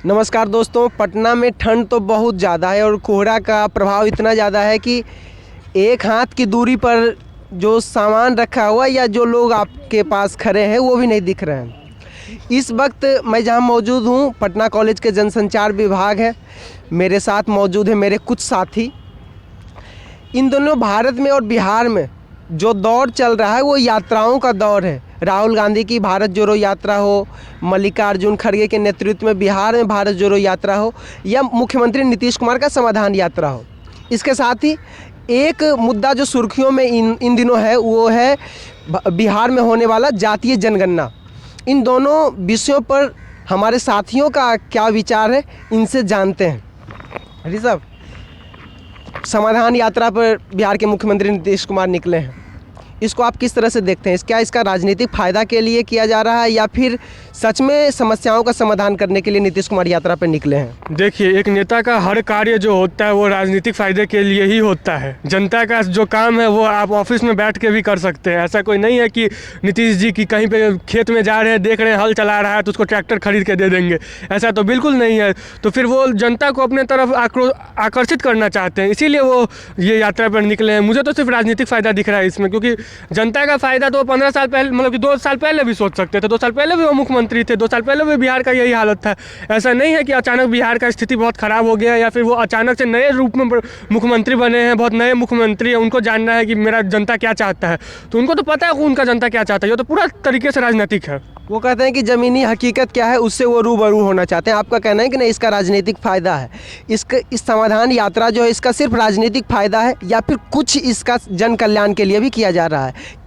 नमस्कार दोस्तों। पटना में ठंड तो बहुत ज़्यादा है और कोहरा का प्रभाव इतना ज़्यादा है कि एक हाथ की दूरी पर जो सामान रखा हुआ या जो लोग आपके पास खड़े हैं वो भी नहीं दिख रहे हैं। इस वक्त मैं जहां मौजूद हूं पटना कॉलेज के जनसंचार विभाग है। मेरे साथ मौजूद है मेरे कुछ साथी। इन दोनों भारत में और बिहार में जो दौर चल रहा है वो यात्राओं का दौर है। राहुल गांधी की भारत जोड़ो यात्रा हो, मल्लिकार्जुन खड़गे के नेतृत्व में बिहार में भारत जोड़ो यात्रा हो, या मुख्यमंत्री नीतीश कुमार का समाधान यात्रा हो। इसके साथ ही एक मुद्दा जो सुर्खियों में इन दिनों है वो है बिहार में होने वाला जातीय जनगणना। इन दोनों विषयों पर हमारे साथियों का क्या विचार है, इनसे जानते हैं। ऋषभ, समाधान यात्रा पर बिहार के मुख्यमंत्री नीतीश कुमार निकले हैं, इसको आप किस तरह से देखते हैं? क्या इसका राजनीतिक फ़ायदा के लिए किया जा रहा है या फिर सच में समस्याओं का समाधान करने के लिए नीतीश कुमार यात्रा पर निकले हैं? देखिए, एक नेता का हर कार्य जो होता है वो राजनीतिक फ़ायदे के लिए ही होता है। जनता का जो काम है वो आप ऑफिस में बैठ के भी कर सकते हैं। ऐसा कोई नहीं है कि नीतीश जी की कहीं पे खेत में जा रहे हैं, देख रहे हैं हल चला रहा है तो उसको ट्रैक्टर खरीद के दे देंगे, ऐसा तो बिल्कुल नहीं है। तो फिर वो जनता को अपने तरफ आकर्षित करना चाहते हैं, इसीलिए वो ये यात्रा पर निकले हैं। मुझे तो सिर्फ राजनीतिक फ़ायदा दिख रहा है इसमें, क्योंकि जनता का फ़ायदा तो 15 साल पहले, मतलब कि 2 साल पहले भी सोच सकते थे। 2 साल पहले भी वो मुख्यमंत्री थे, 2 साल पहले भी बिहार का यही हालत था। ऐसा नहीं है कि अचानक बिहार का स्थिति बहुत ख़राब हो गया या फिर वो अचानक से नए रूप में मुख्यमंत्री बने हैं। बहुत नए मुख्यमंत्री हैं, उनको जानना है कि मेरा जनता क्या चाहता है, तो उनको तो पता है कि उनका जनता क्या चाहता है। ये तो पूरा तरीके से राजनीतिक है। वो कहते हैं कि ज़मीनी हकीकत क्या है उससे वो रूबरू होना चाहते हैं। आपका कहना है कि नहीं, इसका राजनीतिक फ़ायदा है। इस समाधान यात्रा जो है इसका सिर्फ राजनीतिक फ़ायदा है या फिर कुछ इसका जन कल्याण के लिए भी किया जा रहा है?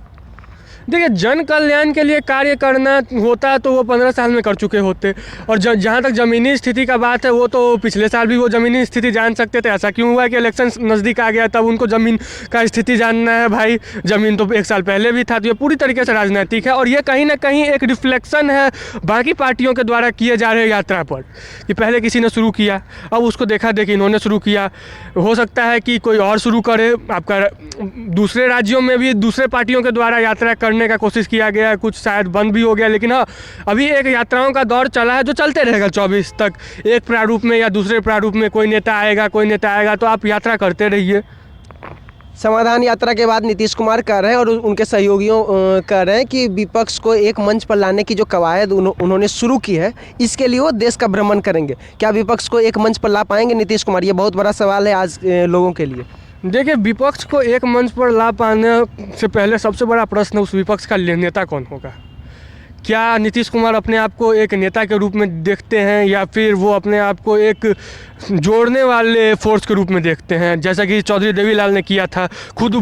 देखिए, जन कल्याण के लिए कार्य करना होता तो वो 15 साल में कर चुके होते। और जहाँ तक ज़मीनी स्थिति का बात है, वो तो पिछले साल भी वो ज़मीनी स्थिति जान सकते थे। ऐसा क्यों हुआ कि इलेक्शन नज़दीक आ गया तब उनको ज़मीन का स्थिति जानना है? भाई, ज़मीन तो 1 साल पहले भी था। तो ये पूरी तरीके से राजनीतिक है और ये कहीं ना कहीं एक रिफ्लेक्शन है बाकी पार्टियों के द्वारा किए जा रहे यात्रा पर, कि पहले किसी ने शुरू किया, अब उसको देखा देखी इन्होंने शुरू किया। हो सकता है कि कोई और शुरू करे। आपका दूसरे राज्यों में भी दूसरे पार्टियों के द्वारा यात्रा करने का कोशिश किया गया है, कुछ शायद बंद भी हो गया। लेकिन हाँ, अभी एक यात्राओं का दौर चला है जो चलते रहेगा 24 तक। एक प्रारूप में या दूसरे प्रारूप में कोई नेता आएगा, तो आप यात्रा करते रहिए। समाधान यात्रा के बाद नीतीश कुमार कह रहे हैं और उनके सहयोगियों कह रहे हैं कि विपक्ष को एक मंच पर लाने की जो कवायद उन्होंने शुरू की है, इसके लिए वो देश का भ्रमण करेंगे। क्या विपक्ष को एक मंच पर ला पाएंगे नीतीश कुमार? ये बहुत बड़ा सवाल है आज लोगों के लिए। देखिए, विपक्ष को एक मंच पर ला पाने से पहले सबसे बड़ा प्रश्न उस विपक्ष का नेता कौन होगा। क्या नीतीश कुमार अपने आप को एक नेता के रूप में देखते हैं या फिर वो अपने आप को एक जोड़ने वाले फोर्स के रूप में देखते हैं, जैसा कि चौधरी देवीलाल ने किया था खुद,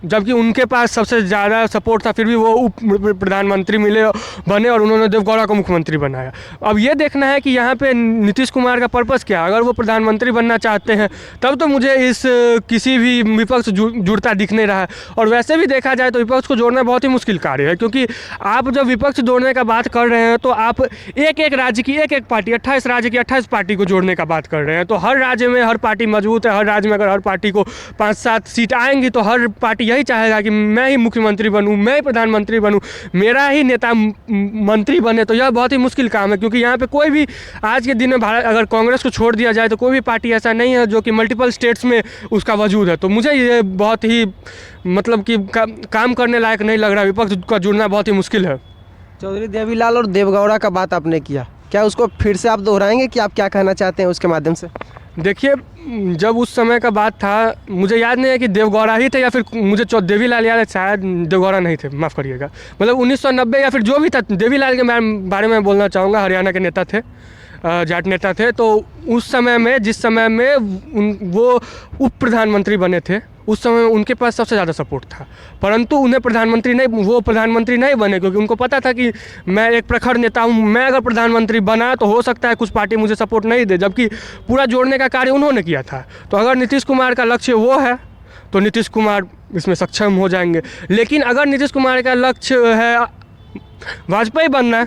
जबकि उनके पास सबसे ज़्यादा सपोर्ट था, फिर भी वो उप प्रधानमंत्री बने और उन्होंने देवगौड़ा को मुख्यमंत्री बनाया। अब ये देखना है कि यहाँ पे नीतीश कुमार का पर्पस क्या है। अगर वो प्रधानमंत्री बनना चाहते हैं तब तो मुझे इस किसी भी विपक्ष जुड़ता दिख नहीं रहा है। और वैसे भी देखा जाए तो विपक्ष को जोड़ना बहुत ही मुश्किल कार्य है, क्योंकि आप जब विपक्ष जोड़ने का बात कर रहे हैं तो आप एक राज्य की एक पार्टी, 28 राज्य की 28 पार्टी को जोड़ने का बात कर रहे हैं। तो हर राज्य में हर पार्टी मजबूत है। हर राज्य में अगर हर पार्टी को 5-7 सीट आएंगी तो हर पार्टी यही चाहेगा कि मैं ही मुख्यमंत्री बनूं, मैं ही प्रधानमंत्री बनूं, मेरा ही नेता मंत्री बने। तो यह बहुत ही मुश्किल काम है, क्योंकि यहाँ पे कोई भी आज के दिन में भारत, अगर कांग्रेस को छोड़ दिया जाए तो कोई भी पार्टी ऐसा नहीं है जो कि मल्टीपल स्टेट्स में उसका वजूद है। तो मुझे ये बहुत ही मतलब कि काम करने लायक नहीं लग रहा। विपक्ष का जुड़ना बहुत ही मुश्किल है। चौधरी देवीलाल और देवगौड़ा का बात आपने किया, क्या उसको फिर से आप दोहराएंगे कि आप क्या कहना चाहते हैं उसके माध्यम से? देखिए, जब उस समय का बात था, मुझे याद नहीं है कि देवगौड़ा ही थे या फिर मुझे देवीलाल याद है, शायद देवगौड़ा नहीं थे, माफ़ करिएगा। मतलब 1990 या फिर जो भी था, देवीलाल के बारे में बोलना चाहूँगा। हरियाणा के नेता थे, जाट नेता थे। तो उस समय में, जिस समय में वो उप प्रधानमंत्री बने थे, उस समय उनके पास सबसे ज़्यादा सपोर्ट था, परंतु वो प्रधानमंत्री नहीं बने, क्योंकि उनको पता था कि मैं एक प्रखर नेता हूँ। मैं अगर प्रधानमंत्री बना तो हो सकता है कुछ पार्टी मुझे सपोर्ट नहीं दे, जबकि पूरा जोड़ने का कार्य उन्होंने किया था। तो अगर नीतीश कुमार का लक्ष्य वो है तो नीतीश कुमार इसमें सक्षम हो जाएंगे। लेकिन अगर नीतीश कुमार का लक्ष्य है वाजपेयी बनना,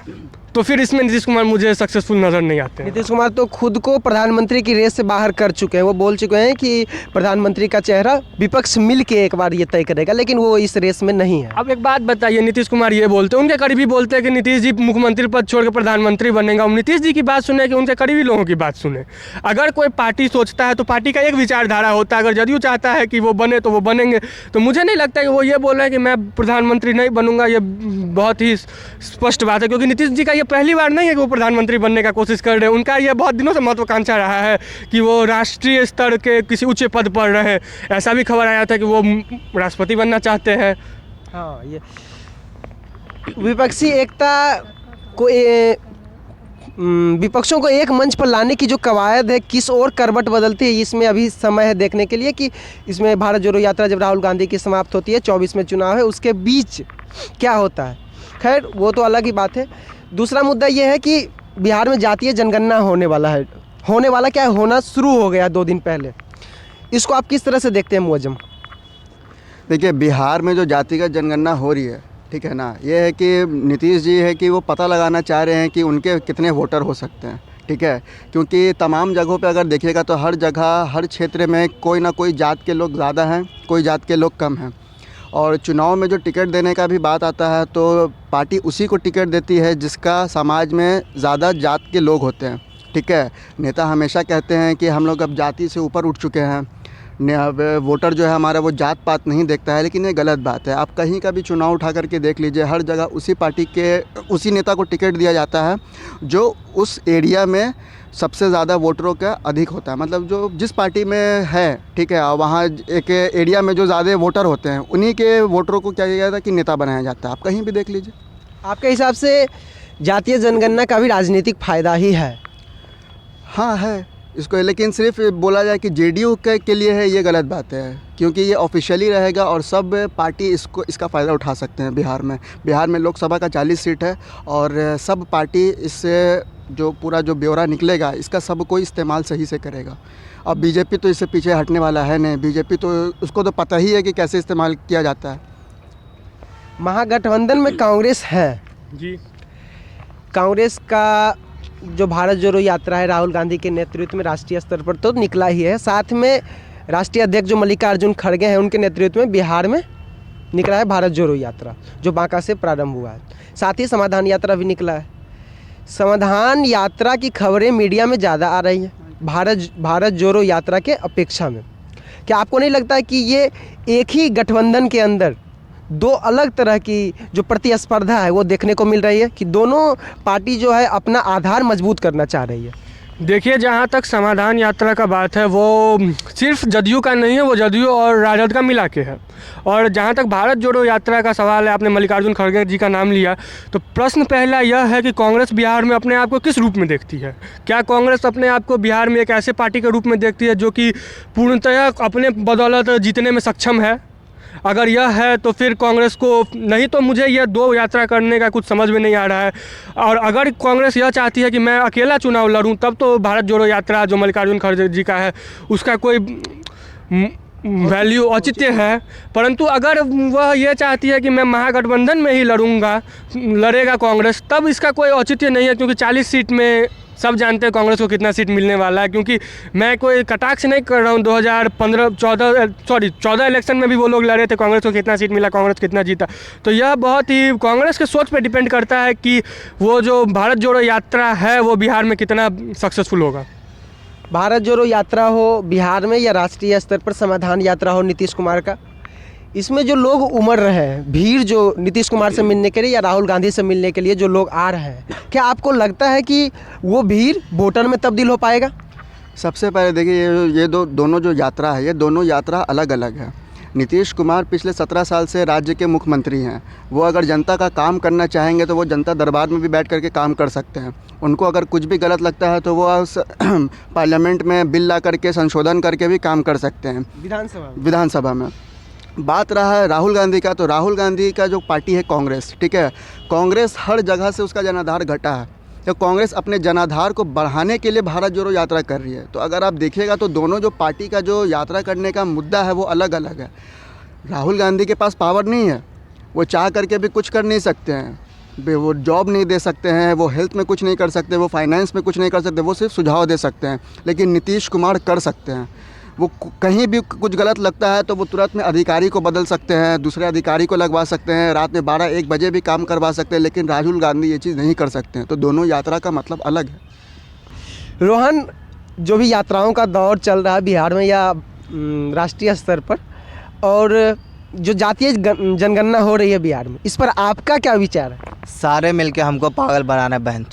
तो तो फिर इसमें नीतीश कुमार मुझे सक्सेसफुल नज़र नहीं आते हैं। नीतीश कुमार तो खुद को प्रधानमंत्री की रेस से बाहर कर चुके हैं। वो बोल चुके हैं कि प्रधानमंत्री का चेहरा विपक्ष मिल के एक बार ये तय करेगा, लेकिन वो इस रेस में नहीं है। अब एक बात बताइए, नीतीश कुमार ये बोलते हैं, उनके करीबी बोलते हैं कि नीतीश जी मुख्यमंत्री पद छोड़ के प्रधानमंत्री बनेगा। नीतीश जी की बात सुने कि उनके करीबी लोगों की बात सुने। अगर कोई पार्टी सोचता है तो पार्टी का एक विचारधारा होता है। अगर जदयू चाहता है कि वो बने तो वो बनेंगे। तो मुझे नहीं लगता कि वो ये बोल रहे हैं कि मैं प्रधानमंत्री नहीं बनूंगा। ये बहुत ही स्पष्ट बात है, क्योंकि नीतीश जी का ये पहली बार नहीं है कि वो प्रधानमंत्री बनने का कोशिश कर रहे हैं। उनका ये बहुत दिनों से महत्वाकांक्षा रहा है कि वो राष्ट्रीय स्तर के किसी ऊंचे पद पर रहे। ऐसा भी खबर आया था कि वो राष्ट्रपति बनना चाहते हैं। हाँ, ये विपक्षी एकता को विपक्षों को एक मंच पर लाने की जो कवायद है, किस और करवट बदलती है, इसमें अभी समय है देखने के लिए कि इसमें भारत जोड़ो यात्रा जब राहुल गांधी की समाप्त होती है, 24 में चुनाव है, उसके बीच क्या होता है। खैर वो तो अलग ही बात है। दूसरा मुद्दा ये है कि बिहार में जातीय जनगणना होने वाला है। होने वाला क्या है, होना शुरू हो गया 2 दिन पहले। इसको आप किस तरह से देखते हैं मुअज्जम? देखिए, बिहार में जो जातिगत जनगणना हो रही है, ठीक है ना, ये है कि नीतीश जी है कि वो पता लगाना चाह रहे हैं कि उनके कितने वोटर हो सकते हैं, ठीक है। क्योंकि तमाम जगहों पे अगर देखिएगा तो हर जगह हर क्षेत्र में कोई ना कोई जात के लोग ज़्यादा हैं, कोई जात के लोग कम हैं। और चुनाव में जो टिकट देने का भी बात आता है तो पार्टी उसी को टिकट देती है जिसका समाज में ज़्यादा जात के लोग होते हैं, ठीक है। नेता हमेशा कहते हैं कि हम लोग अब जाति से ऊपर उठ चुके हैं, अब वोटर जो है हमारा वो जात पात नहीं देखता है, लेकिन ये गलत बात है। आप कहीं का भी चुनाव उठा करके देख लीजिए, हर जगह उसी पार्टी के उसी नेता को टिकट दिया जाता है जो उस एरिया में सबसे ज़्यादा वोटरों का अधिक होता है। मतलब जो जिस पार्टी में है, ठीक है, वहाँ एक एरिया में जो ज़्यादा वोटर होते हैं उन्हीं के वोटरों को क्या किया जाता है कि नेता बनाया जाता है। आप कहीं भी देख लीजिए। आपके हिसाब से जातीय जनगणना का भी राजनीतिक फ़ायदा ही है? हाँ है इसको, लेकिन सिर्फ बोला जाए कि जेडीयू के लिए है, ये गलत बात है। क्योंकि ये ऑफिशियली रहेगा और सब पार्टी इसका फ़ायदा उठा सकते हैं। बिहार में लोकसभा का 40 सीट है और सब पार्टी इससे जो पूरा जो ब्यौरा निकलेगा इसका सब कोई इस्तेमाल सही से करेगा। अब बीजेपी तो इससे पीछे हटने वाला है नहीं। बीजेपी तो उसको तो पता ही है कि कैसे इस्तेमाल किया जाता है। महागठबंधन में कांग्रेस है जी। कांग्रेस का जो भारत जोड़ो यात्रा है राहुल गांधी के नेतृत्व में राष्ट्रीय स्तर पर तो निकला ही है, साथ में राष्ट्रीय अध्यक्ष जो मल्लिकार्जुन खड़गे हैं उनके नेतृत्व में बिहार में निकला है भारत जोड़ो यात्रा, जो बांका से प्रारंभ हुआ है। साथ ही समाधान यात्रा भी निकला है। समाधान यात्रा की खबरें मीडिया में ज़्यादा आ रही हैं भारत जोड़ो यात्रा के अपेक्षा में। क्या आपको नहीं लगता है कि ये एक ही गठबंधन के अंदर 2 अलग तरह की जो प्रतिस्पर्धा है वो देखने को मिल रही है कि दोनों पार्टी जो है अपना आधार मजबूत करना चाह रही है? देखिए, जहाँ तक समाधान यात्रा का बात है वो सिर्फ जदयू का नहीं है, वो जदयू और राजद का मिला के है। और जहाँ तक भारत जोड़ो यात्रा का सवाल है, आपने मल्लिकार्जुन खड़गे जी का नाम लिया, तो प्रश्न पहला यह है कि कांग्रेस बिहार में अपने आप को किस रूप में देखती है। क्या कांग्रेस अपने आप को बिहार में एक ऐसे पार्टी के रूप में देखती है जो कि पूर्णतः अपने बदौलत जीतने में सक्षम है? अगर यह है तो फिर कांग्रेस को, नहीं तो मुझे यह 2 यात्रा करने का कुछ समझ में नहीं आ रहा है। और अगर कांग्रेस यह चाहती है कि मैं अकेला चुनाव लड़ूं, तब तो भारत जोड़ो यात्रा जो मल्लिकार्जुन खड़गे जी का है उसका कोई वैल्यू औचित्य है। परंतु अगर वह ये चाहती है कि मैं महागठबंधन में ही लड़ेगा कांग्रेस, तब इसका कोई औचित्य नहीं है। क्योंकि 40 सीट में सब जानते हैं कांग्रेस को कितना सीट मिलने वाला है। क्योंकि मैं कोई कटाक्ष नहीं कर रहा हूँ, 2014 इलेक्शन में भी वो लोग लड़े थे, कांग्रेस को कितना सीट मिला, कांग्रेस कितना जीता। तो यह बहुत ही कांग्रेस के सोच पे डिपेंड करता है कि वो जो भारत जोड़ो यात्रा है वो बिहार में कितना सक्सेसफुल होगा। भारत जोड़ो यात्रा हो बिहार में या राष्ट्रीय स्तर पर समाधान यात्रा हो नीतीश कुमार का, इसमें जो लोग उमड़ रहे हैं, भीड़ जो नीतीश कुमार से मिलने के लिए या राहुल गांधी से मिलने के लिए जो लोग आ रहे हैं, क्या आपको लगता है कि वो भीड़ वोटर में तब्दील हो पाएगा? सबसे पहले देखिए, ये दोनों जो यात्रा है, ये दोनों यात्रा अलग अलग है। नीतीश कुमार पिछले 17 साल से राज्य के मुख्यमंत्री हैं। वो अगर जनता का काम करना चाहेंगे तो वो जनता दरबार में भी बैठ करके काम कर सकते हैं। उनको अगर कुछ भी गलत लगता है तो वो पार्लियामेंट में बिल ला करके संशोधन करके भी काम कर सकते हैं, विधानसभा में। बात रहा है राहुल गांधी का, तो राहुल गांधी का जो पार्टी है कांग्रेस, ठीक है, कांग्रेस हर जगह से उसका जनाधार घटा है। तो कांग्रेस अपने जनाधार को बढ़ाने के लिए भारत जोड़ो यात्रा कर रही है। तो अगर आप देखिएगा तो दोनों जो पार्टी का जो यात्रा करने का मुद्दा है वो अलग अलग है। राहुल गांधी के पास पावर नहीं है, वो चाह करके भी कुछ कर नहीं सकते हैं। वो जॉब नहीं दे सकते हैं, वो हेल्थ में कुछ नहीं कर सकते, वो फाइनेंस में कुछ नहीं कर सकते, वो सिर्फ सुझाव दे सकते हैं। लेकिन नीतीश कुमार कर सकते हैं। वो कहीं भी कुछ गलत लगता है तो वो तुरंत में अधिकारी को बदल सकते हैं, दूसरे अधिकारी को लगवा सकते हैं, रात में 12-1 बजे भी काम करवा सकते हैं। लेकिन राहुल गांधी ये चीज़ नहीं कर सकते हैं। तो दोनों यात्रा का मतलब अलग है। रोहन, जो भी यात्राओं का दौर चल रहा है बिहार में या राष्ट्रीय स्तर पर, और जो जातीय जनगणना हो रही है बिहार में, इस पर आपका क्या विचार है? सारे मिलके हमको पागल बनाना है बहन।